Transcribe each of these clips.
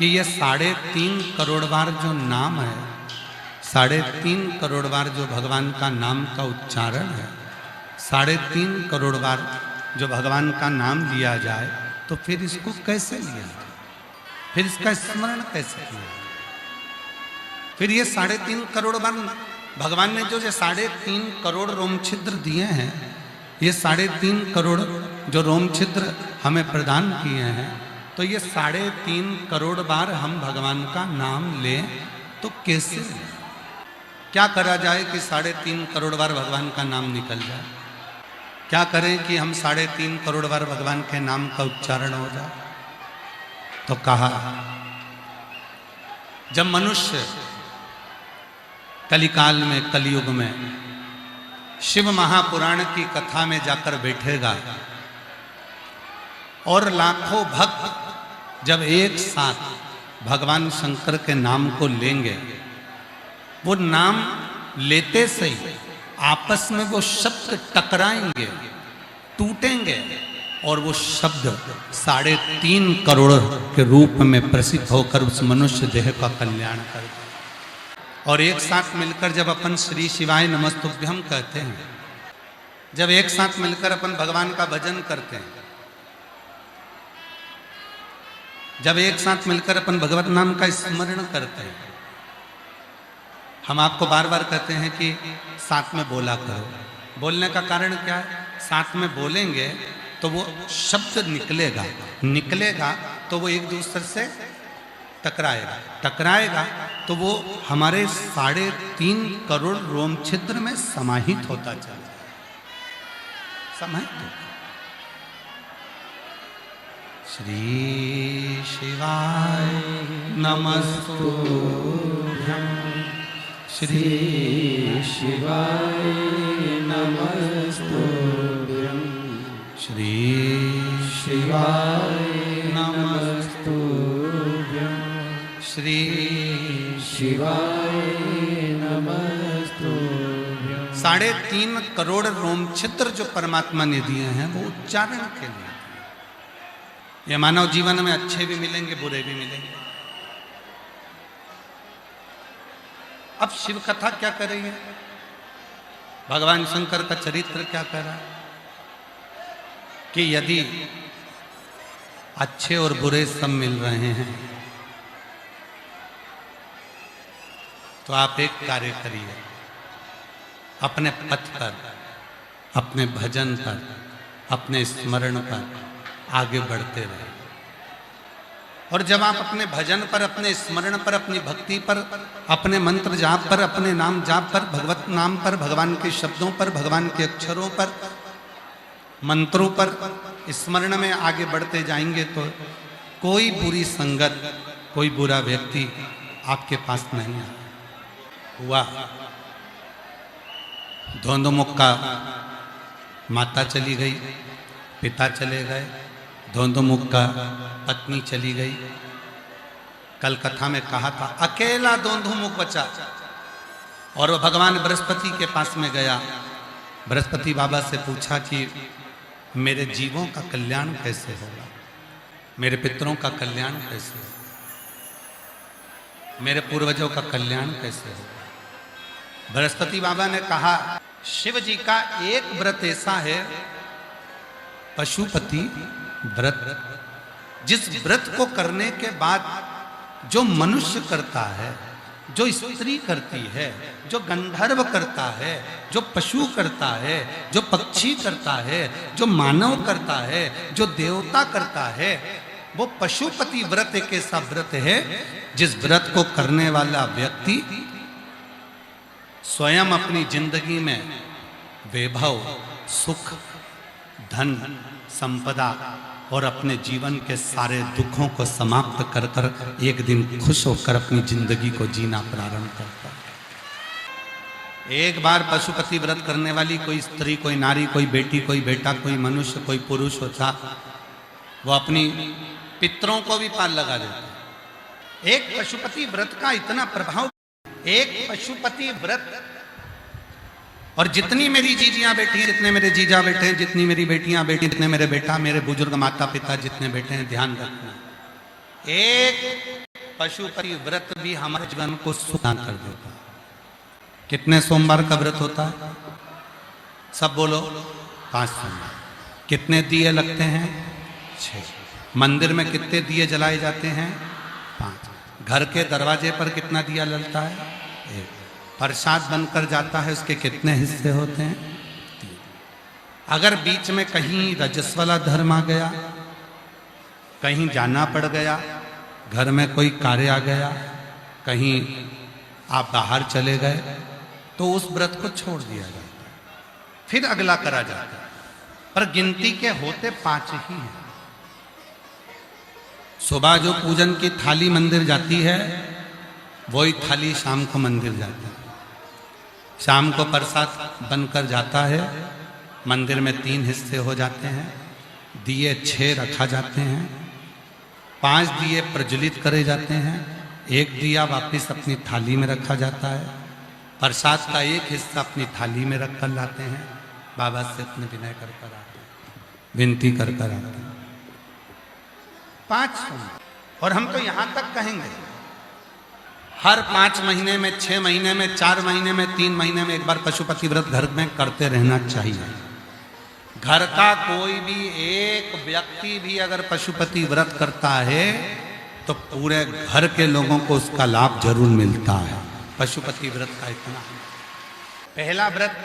कि ये 3.5 करोड़ बार जो नाम है, 3.5 करोड़ बार जो भगवान का नाम का उच्चारण है, 3.5 करोड़ बार जो भगवान का नाम लिया जाए, तो फिर इसको कैसे लिया, फिर इसका स्मरण कैसे किया? फिर ये 3.5 करोड़ बार भगवान ने जो 3.5 करोड़ रोम छिद्र दिए हैं, ये 3.5 करोड़ जो रोम छिद्र हमें प्रदान किए हैं, तो ये 3.5 करोड़ बार हम भगवान का नाम लें तो कैसे लें? क्या करा जाए कि 3.5 करोड़ बार भगवान का नाम निकल जाए? क्या करें कि हम 3.5 करोड़ बार भगवान के नाम का उच्चारण हो जाए? तो कहा, जब मनुष्य कलिकाल में, कलयुग में शिव महापुराण की कथा में जाकर बैठेगा और लाखों भक्त जब एक साथ भगवान शंकर के नाम को लेंगे, वो नाम लेते से ही आपस में वो शब्द टकराएंगे, टूटेंगे और वो शब्द 3.5 करोड़ के रूप में प्रसिद्ध होकर उस मनुष्य देह का कल्याण कर दे। और एक साथ मिलकर जब अपन श्री शिवाय नमस्तुभ्यम कहते हैं, जब एक साथ मिलकर अपन भगवान का भजन करते हैं, जब एक साथ मिलकर अपन भगवत नाम का स्मरण करते हैं, हम आपको बार बार कहते हैं कि साथ में बोला करो। बोलने का कारण क्या है? साथ में बोलेंगे तो वो शब्द निकलेगा, निकलेगा तो वो एक दूसरे से टकराएगा, टकराएगा तो वो हमारे 3.5 करोड़ रोम छिद्र में समाहित होता चला, समाहित होता। श्री शिवाय नमस्तुभ्यं, श्री शिवाय नमस्तुभ्यं, श्री शिवाय नमस्तुभ्यं, श्री शिवाय नमस्तुभ्यं। 3.5 करोड़ रोम छिद्र जो परमात्मा ने दिए हैं, वो उच्चारण के लिए। ये मानव जीवन में अच्छे भी मिलेंगे, बुरे भी मिलेंगे। अब शिव कथा क्या कर रही है, भगवान शंकर का चरित्र क्या कर रहा है कि यदि अच्छे और बुरे सब मिल रहे हैं तो आप एक कार्य करिए, अपने पथ पर, अपने भजन पर, अपने स्मरण पर आगे बढ़ते रहे। और जब आप अपने भजन पर, अपने स्मरण पर, अपनी भक्ति पर, अपने मंत्र जाप पर, अपने नाम जाप पर, भगवत नाम पर, भगवान के शब्दों पर, भगवान के अक्षरों पर, मंत्रों पर, स्मरण में आगे बढ़ते जाएंगे तो कोई बुरी संगत, कोई बुरा व्यक्ति आपके पास नहीं आए। हुआ धोंधुमुख का माता चली गई, पिता चले गए, धोंधुमुख का पत्नी चली गई। कल कथा में कहा था, अकेला धोंधुमुख बचा और वह भगवान बृहस्पति के पास में गया। बृहस्पति बाबा से पूछा कि मेरे जीवों का कल्याण कैसे होगा, मेरे पितरों का कल्याण कैसे होगा, मेरे पूर्वजों का कल्याण कैसे होगा। बृहस्पति बाबा ने कहा, शिव जी का एक व्रत ऐसा है, पशुपति व्रत, जिस व्रत को करने के बाद जो मनुष्य करता है, जो स्त्री करती है, जो गंधर्व करता है, जो पशु करता है, जो पक्षी करता है, जो मानव करता है, जो देवता करता है, वो पशुपति व्रत एक ऐसा व्रत है जिस व्रत को करने वाला व्यक्ति स्वयं अपनी जिंदगी में वैभव, सुख, धन, संपदा और अपने जीवन के सारे दुखों को समाप्त कर कर एक दिन खुश होकर अपनी जिंदगी को जीना प्रारंभ करता है। एक बार पशुपति व्रत करने वाली कोई स्त्री, कोई नारी, कोई बेटी, कोई बेटा, कोई मनुष्य, कोई पुरुष होता, वो अपनी पितरों को भी पार लगा देता। एक पशुपति व्रत का इतना प्रभाव, एक पशुपति व्रत, और जितनी मेरी जीजियां बैठी हैं, जितने मेरे जीजा बैठे हैं, जितनी मेरी बेटियां बैठी, जितने मेरे बेटा, मेरे बुजुर्ग माता पिता जितने बैठे हैं, ध्यान रखना, एक पशुपति व्रत भी हमारे जीवन को सुखा कर देता है। कितने सोमवार का व्रत होता है? सब बोलो। 5 सोमवार। कितने दिए लगते हैं? 6। मंदिर में कितने दिए जलाए जाते हैं? 5। घर के दरवाजे पर कितना दिया जलता है? 1। प्रसाद बनकर जाता है, उसके कितने हिस्से होते हैं? 3। अगर बीच में कहीं रजस वाला धर्म आ गया, कहीं जाना पड़ गया, घर में कोई कार्य आ गया, कहीं आप बाहर चले गए, तो उस व्रत को छोड़ दिया जाता है, फिर अगला करा जाता है। पर गिनती के होते 5 ही हैं। सुबह जो पूजन की थाली मंदिर जाती है, वही थाली शाम को मंदिर जाती है। शाम को प्रसाद बनकर जाता है, मंदिर में 3 हिस्से हो जाते हैं, दिए 6 रखा जाते हैं, 5 दिए प्रज्वलित करे जाते हैं, 1 दिया वापिस अपनी थाली में रखा जाता है, प्रसाद का 1 हिस्सा अपनी थाली में रख कर लाते हैं, बाबा से अपने विनय कर कर आते हैं, विनती कर कर आते हैं। 5 सोमवार। और हम तो यहां तक कहेंगे, हर 5 महीने में, 6 महीने में, 4 महीने में, 3 महीने में एक बार पशुपति व्रत घर में करते रहना चाहिए। घर का कोई भी एक व्यक्ति भी अगर पशुपति व्रत करता है तो पूरे घर के लोगों को उसका लाभ जरूर मिलता है। पशुपति व्रत का इतना पहला व्रत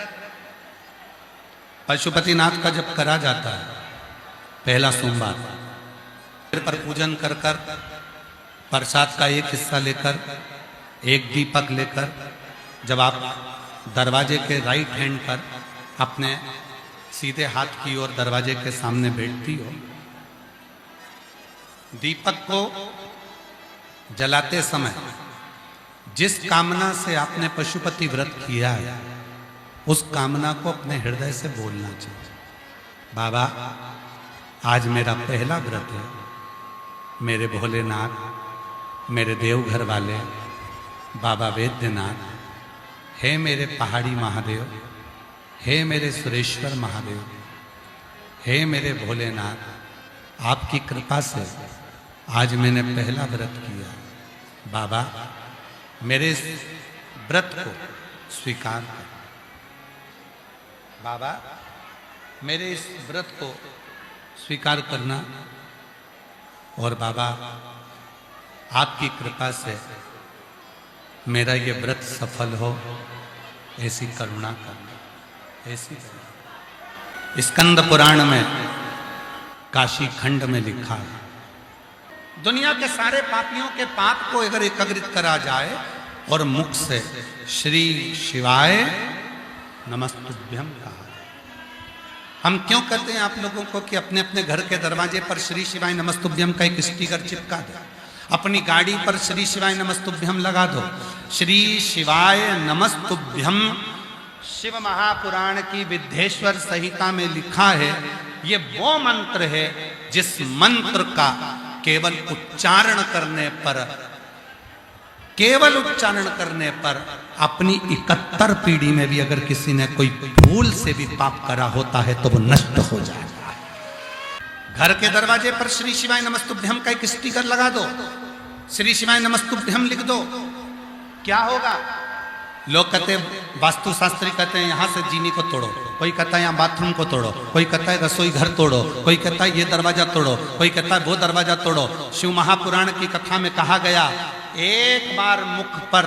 पशुपतिनाथ का जब करा जाता है, पहला सोमवार पर पूजन कर कर, प्रसाद का 1 हिस्सा लेकर, 1 दीपक लेकर, जब आप दरवाजे के राइट हैंड पर अपने सीधे हाथ की ओर दरवाजे के सामने बैठती हो, दीपक को जलाते समय जिस कामना से आपने पशुपति व्रत किया है, उस कामना को अपने हृदय से बोलना चाहिए। बाबा, आज मेरा पहला व्रत है, मेरे भोलेनाथ, मेरे देवघर वाले बाबा वैद्यनाथ, हे मेरे पहाड़ी महादेव, हे मेरे सुरेश्वर महादेव, हे मेरे भोलेनाथ, आपकी कृपा से आज मैंने पहला व्रत किया। बाबा, मेरे इस व्रत को स्वीकार कर। बाबा, मेरे इस व्रत को स्वीकार करना, और बाबा आपकी कृपा से मेरा ये व्रत सफल हो, ऐसी करुणा करना। ऐसी स्कंद पुराण में, काशी खंड में लिखा है, दुनिया के सारे पापियों के पाप को अगर एकत्रित करा जाए और मुख से श्री शिवाय नमस्तुभ्यम कहा। हम क्यों कहते हैं आप लोगों को कि अपने अपने घर के दरवाजे पर श्री शिवाय नमस्तुभ्यम का एक स्टिकर चिपका दो, अपनी गाड़ी पर श्री शिवाय नमस्तुभ्यम लगा दो। श्री शिवाय नमस्तुभ्यम शिव महापुराण की विद्येश्वर संहिता में लिखा है, ये वो मंत्र है जिस मंत्र का केवल उच्चारण करने पर अपनी 71 पीढ़ी में भी अगर किसी ने कोई भूल से भी पाप करा होता है तो वो नष्ट हो जाता है। घर के दरवाजे पर श्री शिवाय नमस्तुभ्यम का एक स्टिकर लगा दो, श्री शिवाय नमस्तुभ्यम लिख दो। क्या होगा? लोग कहते, वास्तुशास्त्री कहते हैं यहां से जीनी को तोड़ो, कोई कहता है यहाँ बाथरूम को तोड़ो, कोई कहता है रसोई घर तोड़ो, कोई कहता है ये दरवाजा तोड़ो, कोई कहता है वो दरवाजा तोड़ो। शिव महापुराण की कथा में कहा गया, एक बार मुख पर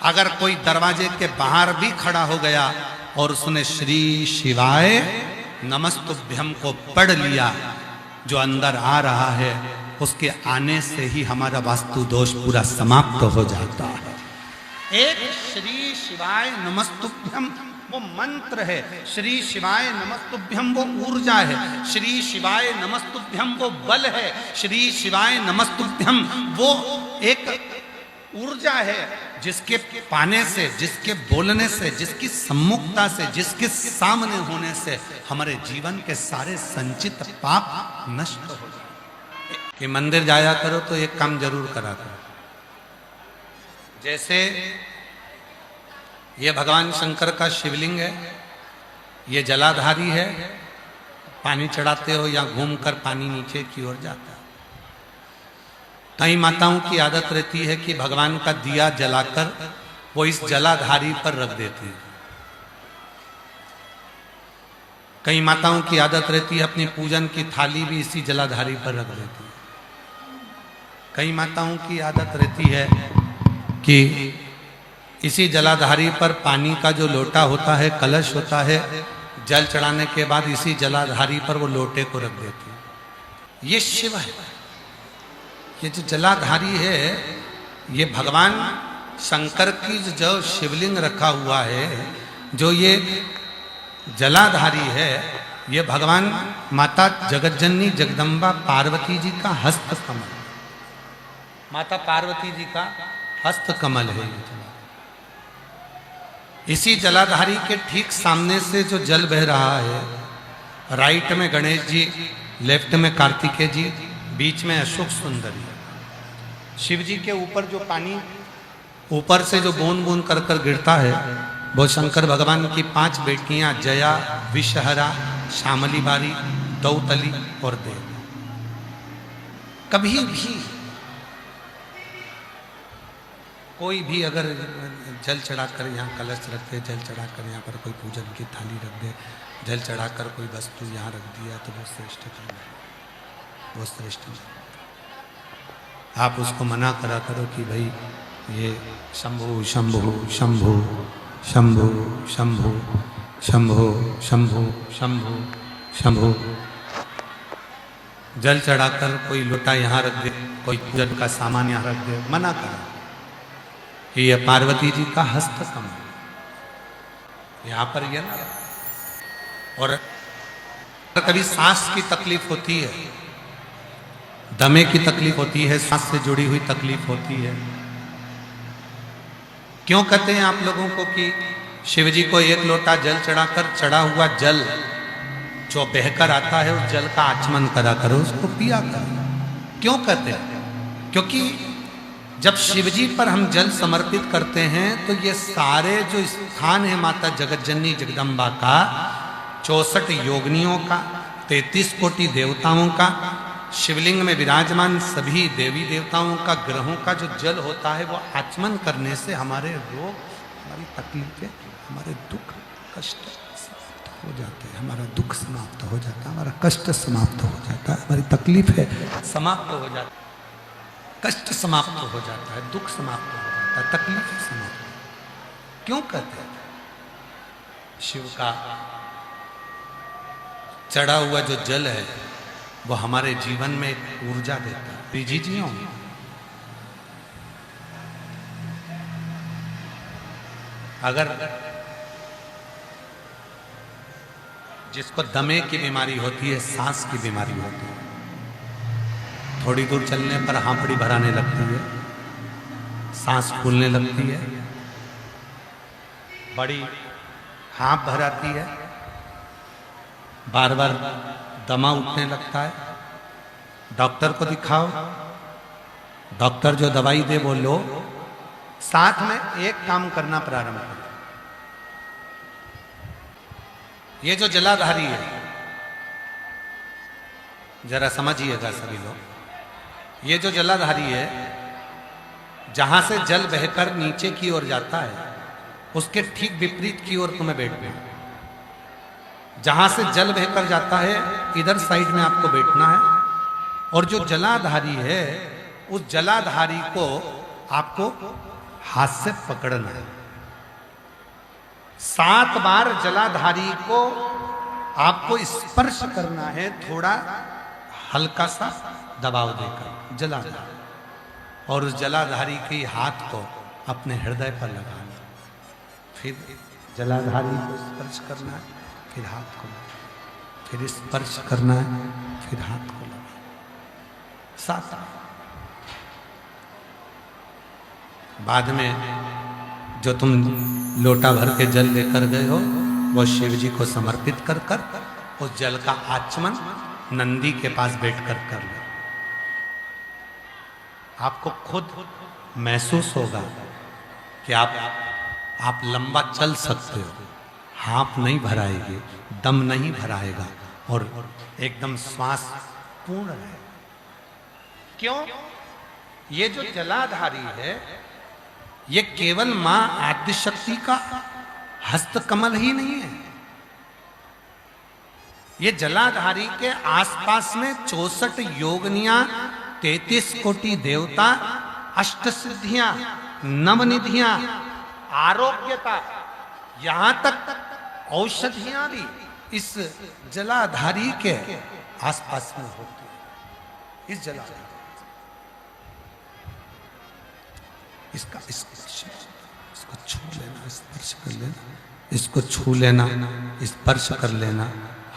अगर कोई दरवाजे के बाहर भी खड़ा हो गया और उसने श्री शिवाय नमस्तुभ्यम को पढ़ लिया, जो अंदर आ रहा है उसके आने से ही हमारा वास्तु दोष पूरा समाप्त हो जाता है। एक श्री शिवाय नमस्तुभ्यम वो मंत्र है, श्री शिवाय नमस्तुभ्यम वो ऊर्जा है, श्री शिवाय नमस्तुभ्यम वो बल है, श्री शिवाय नमस्तुभ्यम वो एक ऊर्जा है जिसके पाने से, जिसके बोलने से, जिसकी सम्मुखता से, जिसके सामने होने से हमारे जीवन के सारे संचित पाप नष्ट हो जाए। कि मंदिर जाया करो तो एक काम जरूर करा करो। जैसे ये भगवान शंकर का शिवलिंग है, ये जलाधारी है, पानी चढ़ाते हो या घूमकर पानी नीचे की ओर जाता है। कई माताओं की आदत रहती है कि भगवान का दिया जलाकर वो इस जलाधारी पर रख देती है। कई माताओं की आदत रहती है अपनी पूजन की थाली भी इसी जलाधारी पर रख देती है। कई माताओं की आदत रहती है कि इसी जलाधारी पर पानी का जो लोटा होता है, कलश होता है, जल चढ़ाने के बाद इसी जलाधारी पर वो लोटे को रख देती है। ये शिव है। ये जो जलाधारी है ये भगवान शंकर की जो शिवलिंग रखा हुआ है, जो ये जलाधारी है, ये भगवान माता जगतजननी जगदम्बा पार्वती जी का हस्त कमल, माता पार्वती जी का हस्त कमल है। इसी जलाधारी के ठीक सामने से जो जल बह रहा है, राइट में गणेश जी, लेफ्ट में कार्तिकेय जी, बीच में अशोक सुंदरी। शिव जी के ऊपर जो पानी ऊपर से जो बूंद बूंद कर कर गिरता है, वो शंकर भगवान की 5 बेटियां जया, विषहरा, श्यामली बारी, दौतली और देव। कभी भी कोई भी अगर जल चढ़ाकर यहाँ कलश रख दे, जल चढ़ाकर यहाँ पर कोई पूजन की थाली रख दे, जल चढ़ाकर कोई वस्तु यहाँ रख दिया तो वो श्रेष्ठ काम है, वो श्रेष्ठ है। आप उसको मना करा करो कि भाई ये शंभु शंभु शंभु शंभु शंभु शंभु शंभु शंभु शंभु। जल चढ़ाकर कोई लोटा यहाँ रख दे, कोई पूजन का सामान यहाँ रख दे, मना करो। ये पार्वती जी का हस्त कमल यहाँ पर ये ना। और कभी सांस की तकलीफ होती है, दमे की तकलीफ होती है, सांस से जुड़ी हुई तकलीफ होती है। क्यों कहते हैं आप लोगों को कि शिव जी को एक लोटा जल चढ़ाकर चढ़ा हुआ जल जो बहकर आता है उस जल का आचमन करा करो, उसको पिया करो। क्यों कहते हैं? क्योंकि जब शिव जी पर हम जल समर्पित करते हैं तो ये सारे जो स्थान है माता जगतजननी जगदम्बा का, 64 योगिनियों का, 33 कोटि देवताओं का, शिवलिंग में विराजमान सभी देवी देवताओं का, ग्रहों का जो जल होता है वो आचमन करने से हमारे रोग, हमारी तकलीफें, हमारे दुख कष्ट समाप्त हो जाते हैं। हमारा दुख समाप्त हो जाता है, हमारा कष्ट समाप्त हो जाता है, हमारी तकलीफें समाप्त हो जाती है, कष्ट समाप्त हो जाता है, दुख समाप्त हो जाता है, तकलीफ समाप्त। क्यों कहते हैं? शिव का चढ़ा हुआ जो जल है वो हमारे जीवन में एक ऊर्जा देता है। बीजी जी हो, अगर जिसको दमे की बीमारी होती है, सांस की बीमारी होती है, थोड़ी दूर चलने पर हांपड़ी भराने लगती है, सांस फूलने लगती है, बड़ी हाँप भराती है, बार बार दमा उठने लगता है। डॉक्टर को दिखाओ, डॉक्टर जो दवाई दे वो लो, साथ में एक काम करना प्रारंभ करो। ये जो जलाधारी है, जरा समझिएगा सभी लोग, ये जो जलाधारी है, जहां से जल बहकर नीचे की ओर जाता है उसके ठीक विपरीत की ओर तुम्हें बैठना है। जहां से जल बहकर जाता है इधर साइड में आपको बैठना है, और जो जलाधारी है उस जलाधारी को आपको हाथ से पकड़ना है। 7 बार जलाधारी को आपको स्पर्श करना है, थोड़ा हल्का सा दबाव देकर जलाधारी, और उस जलाधारी के हाथ को अपने हृदय पर लगाना, फिर जलाधारी को स्पर्श करना है, फिर हाथ को, फिर स्पर्श करना है, फिर हाथ को लगाना। 7 बाद में जो तुम लोटा भर के जल लेकर गए हो वो शिव जी को समर्पित कर कर उस जल का आचमन नंदी के पास बैठकर कर लो। आपको खुद महसूस होगा कि आप लंबा चल सकते हो, हाँप नहीं भराएगी, दम नहीं भराएगा, और एकदम श्वास पूर्ण है। क्यों? ये जो जलाधारी है ये केवल मां आदिशक्ति का हस्तकमल ही नहीं है। ये जलाधारी के आसपास में 64 योगनियां, 33 कोटि देवता, अष्ट सिद्धियां, नवनिधियां, आरोग्यता, यहां तक औषधियां भी इस जलाधारी के आसपास में होती है। इस जलाधारी इसको छू लेना, स्पर्श कर लेना, इसको छू लेना, स्पर्श कर लेना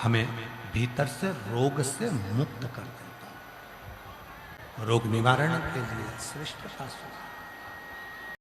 हमें भीतर से रोग से मुक्त कर देता है। रोग निवारण के लिए श्रेष्ठ शास्त्र